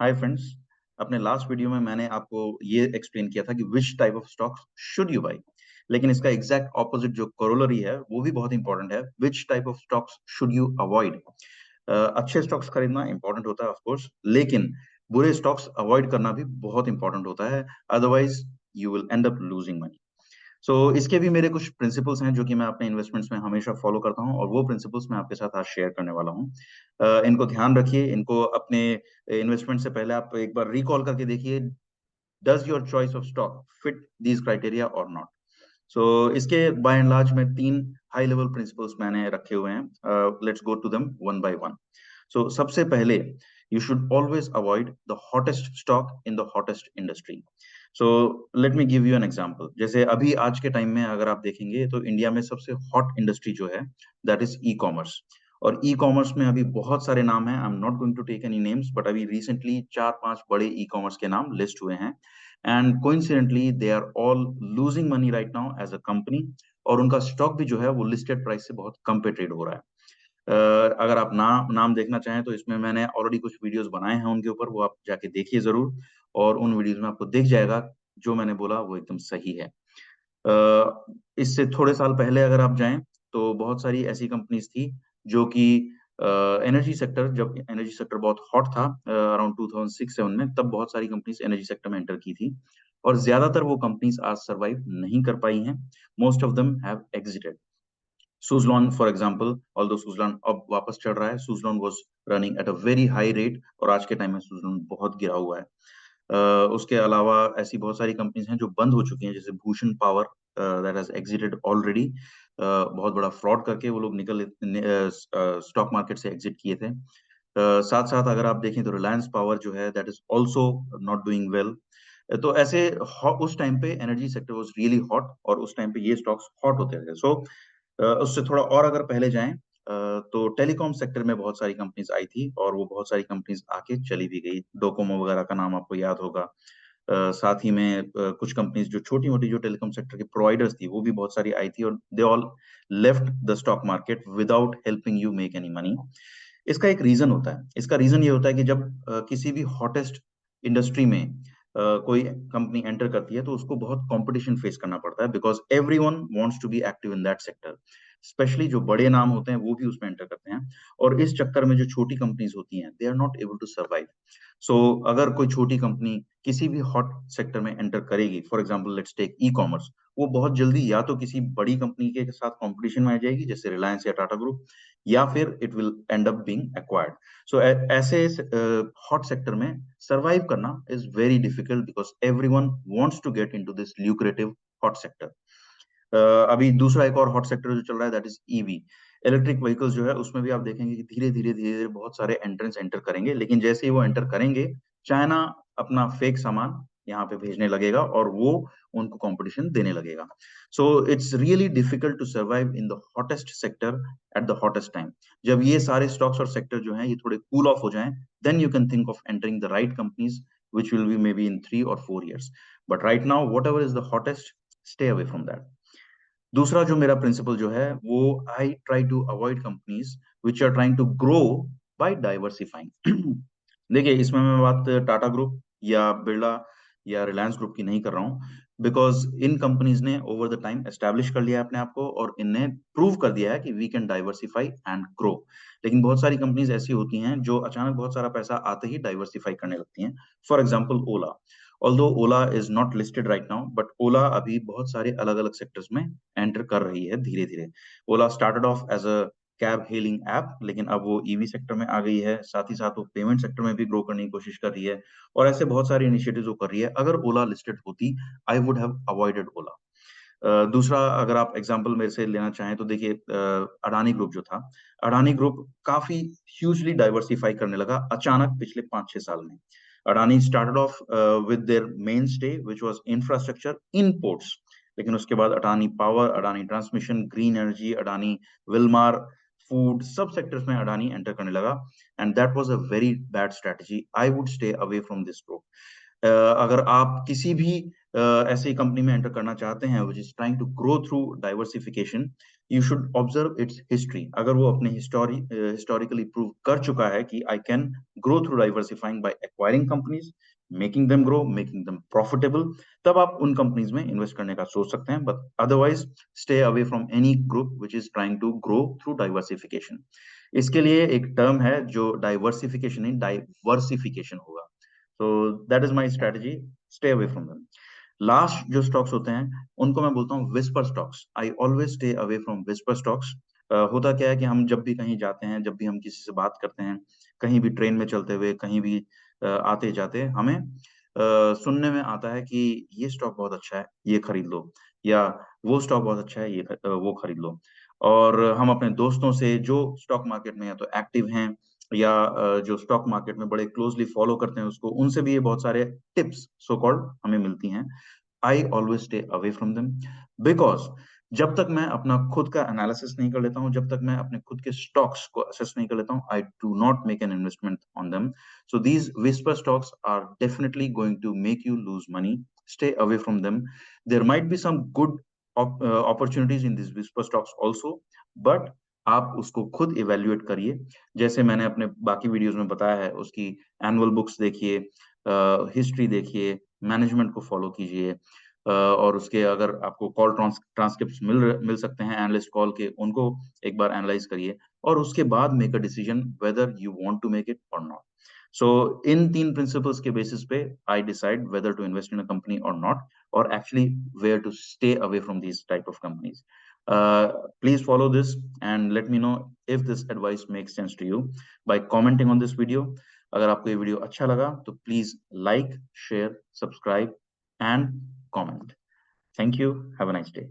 Hi friends. अपने last video में मैंने आपको ये एक्सप्लेन किया था कि which type of stocks should you by, लेकिन इसका एग्जैक्ट ऑपोजिट जो कोरोलरी है वो भी बहुत इंपॉर्टेंट है, which type of stocks should you avoid. अच्छे स्टॉक्स खरीदना इंपॉर्टेंट होता है ऑफ कोर्स, लेकिन बुरे स्टॉक्स अवॉइड करना भी बहुत इंपॉर्टेंट होता है, otherwise you will end up losing money. So इसके भी मेरे कुछ प्रिंसिपल्स हैं जो कि मैं अपने इन्वेस्टमेंट्स में हमेशा फॉलो करता हूँ, और वो प्रिंसिपल्स मैं आपके साथ आज शेयर करने वाला हूँ। इनको ध्यान रखिए, इनको अपने इन्वेस्टमेंट से पहले आप एक बार रिकॉल करके देखिए, does your choice of stock fit these criteria और नॉट। सो इसके बाय एंड लार्ज में तीन हाई लेवल प्रिंसिपल्स मैंने रखे हुए हैं। Let's go to them one by one. So सबसे पहले, you should always avoid the hottest stock in the hottest industry. So let me give you an example. जैसे अभी आज के टाइम में अगर आप देखेंगे तो इंडिया में सबसे हॉट इंडस्ट्री जो है दैट इज ई कॉमर्स। और ई कॉमर्स में अभी बहुत सारे नाम हैं, I am not going to take any names, but अभी रिसेंटली चार पांच बड़े ई कॉमर्स के नाम लिस्ट हुए हैं, and coincidentally they are all losing money right now as a company. और उनका स्टॉक भी जो है वो लिस्टेड प्राइस से बहुत कम पे ट्रेड हो रहा है। अगर आप नाम देखना चाहें तो इसमें मैंने ऑलरेडी कुछ वीडियोस बनाए हैं उनके ऊपर, वो आप जाके देखिए जरूर, और उन वीडियोस में आपको दिख जाएगा जो मैंने बोला वो एकदम सही है। इससे थोड़े साल पहले अगर आप जाएं तो बहुत सारी ऐसी कंपनीज थी जो कि एनर्जी सेक्टर, जब एनर्जी सेक्टर बहुत हॉट था अराउंड 2006-7 में, तब बहुत सारी कंपनीज एनर्जी सेक्टर में एंटर की थी, और ज्यादातर वो कंपनीज आज सरवाइव नहीं कर पाई हैं। Most of them have exerted. Suzlon for example, although Suzlon अब वापस चढ़ रहा है, Suzlon was running at a very high rate, और आज के टाइम में सुजलॉन बहुत गिरा हुआ है। उसके अलावा ऐसी बहुत सारी कंपनीज हैं जो बंद हो चुकी हैं, जैसे Bhushan power that has exerted already. बहुत बड़ा फ्रॉड करके वो लोग निकल स्टॉक मार्केट से एग्जिट किए थे। साथ साथ अगर आप देखें तो रिलायंस पावर जो है that is also not doing well. तो ऐसे उस टाइम पे energy sector was really hot, और उस टाइम पे ये स्टॉक्स हॉट होते थे। सो उससे थोड़ा और अगर पहले जाएं तो टेलीकॉम सेक्टर में बहुत सारी कंपनीज आई थी, और वो बहुत सारी कंपनीज आके चली भी गई। डोकोमो वगैरह का नाम आपको याद होगा। साथ ही में कुछ कंपनीज जो छोटी मोटी जो टेलीकॉम सेक्टर की प्रोवाइडर्स थी वो भी बहुत सारी आई थी, और they all left the stock market without helping you make any money. इसका एक रीजन होता है, इसका रीजन ये होता है कि जब किसी भी हॉटेस्ट इंडस्ट्री में कोई कंपनी एंटर करती है तो उसको बहुत कंपटीशन फेस करना पड़ता है, because everyone wants to be active in that sector. Specially जो बड़े नाम होते हैं वो भी उसमें एंटर करते हैं, और इस चक्कर में जो छोटी कंपनीज होती हैं they are not able to survive. So अगर कोई छोटी कंपनी किसी भी हॉट सेक्टर में एंटर करेगी, for example let's take e commerce, वो बहुत जल्दी या तो किसी बड़ी कंपनी के साथ कंपटीशन में आ जाएगी जैसे रिलायंस या टाटा ग्रुप, या फिर it will end up being acquired. So ऐसे हॉट सेक्टर में सरवाइव करना is very difficult, because everyone wants to get into this lucrative hot sector. अभी दूसरा एक और हॉट सेक्टर जो चल रहा है that is EV, electric vehicles जो है, उसमें भी आप देखेंगे कि धीरे धीरे बहुत सारे एंट्रेंस एंटर करेंगे, लेकिन जैसे ही वो एंटर करेंगे, चाइना अपना फेक सामान यहाँ पे भेजने लगेगा और वो उनको कंपटीशन देने लगेगा। So it's really difficult to survive in the hottest sector at the hottest time. जब ये सारे स्टॉक्स और सेक्टर जो हैं ये थोड़े कूल ऑफ हो जाएं, then you can think of entering the right companies which will be maybe in 3 or 4 years. But right now, whatever is the hottest, stay away from that. दूसरा जो मेरा प्रिंसिपल जो है वो, I try to avoid companies which are trying to grow by diversifying. देखिए, इसमें मैं बात टाटा ग्रुप या बिरला या रिलायंस ग्रुप की नहीं कर रहा हूँ, बिकॉज इन कंपनीज ने ओवर द टाइम एस्टेब्लिश कर लिया है अपने आप को, और इनने प्रूव कर दिया है कि we can diversify and grow. लेकिन बहुत सारी कंपनीज ऐसी होती हैं जो अचानक बहुत सारा पैसा आते ही डाइवर्सिफाई करने लगती हैं। For example Ola. Although Ola is not listed right now, but Ola अभी बहुत सारे अलग अलग सेक्टर्स में एंटर कर रही है धीरे धीरे। Ola started off as a cab hailing app, लेकिन अब वो ईवी सेक्टर में आ गई है, साथ ही साथ वो पेमेंट सेक्टर में भी ग्रो करने की कोशिश कर रही है, और ऐसे बहुत सारे इनिशिएटिव्स वो कर रही है। अगर ओला लिस्टेड होती, आई वुड हैव अवॉइडेड ओला। दूसरा अगर आप एग्जांपल मेरे से लेना चाहें तो देखिए, अडानी ग्रुप जो था, अडानी ग्रुप काफी ह्यूजली डाइवर्सिफाई करने लगा अचानक पिछले 5-6 साल में। Adani started off with their main stay which was infrastructure in ports, लेकिन उसके बाद Adani power, Adani transmission, green energy, Adani Wilmar, food, सब सेक्टर्स में अडानी एंटर करने लगा, and that was a very bad strategy. I would stay away from this group. अगर आप किसी भी ऐसी कंपनी में एंटर करना चाहते हैं which is trying to grow through diversification, you should observe its history. अगर वो अपने हिस्टोरिकली प्रूव कर चुका है कि I can grow through diversifying by acquiring companies, making them grow, making them profitable, तब आप उन कंपनीज में इन्वेस्ट करने का सोच सकते हैं। But otherwise stay away from any group which is trying to grow through diversification. इसके लिए एक टर्म है जो डाइवर्सिफिकेशन नहीं डाइवर्सिफिकेशन होगा। तो that is my strategy, stay away from them. Last जो स्टॉक्स होते हैं उनको मैं बोलता हूँ whisper stocks. I always stay away from whisper stocks. होता क्या है कि हम जब भी कहीं जाते हैं, जब भी हम किसी से बात करते हैं, कहीं भी ट्रेन में चलते हुए, कहीं भी आते जाते, हमें सुनने में आता है कि ये स्टॉक बहुत अच्छा है, ये खरीद लो, या वो स्टॉक बहुत अच्छा है, वो खरीद लो। और हम अपने दोस्तों से जो स्टॉक मार्केट में या तो एक्टिव हैं या जो स्टॉक मार्केट में बड़े क्लोजली फॉलो करते हैं उसको, उनसे भी ये बहुत सारे टिप्स सो कॉल्ड हमें मिलती हैं। I always stay away from them, because जब तक मैं अपना खुद का एनालिसिस नहीं कर लेता हूँ, जब तक मैं अपने खुद के स्टॉक्स को असेस नहीं कर लेता हूँ, I do not make an investment on them. So these whisper stocks are definitely going to make you lose money. Stay away from them. There might be some good opportunities in this whisper stocks also, but आप उसको खुद evaluate करिए। जैसे मैंने अपने बाकी videos में बताया है, उसकी एनुअल बुक्स देखिए, हिस्ट्री देखिए, मैनेजमेंट को फॉलो कीजिए, और उसके अगर आपको कॉल ट्रांसक्रिप्ट मिल सकते हैं एनालिस्ट कॉल के, उनको एक बार एनालाइज करिए, और उसके बाद make a decision whether you want to make it और नॉट। सो इन तीन प्रिंसिपल्स के बेसिस पे I decide whether to invest in a company और नॉट, और actually where to stay away from these type of companies. Please follow this and let me know if this advice makes sense to you by commenting on this video. अगर आपको ये video अच्छा लगा तो please like, share, subscribe and comment. Thank you, have a nice day.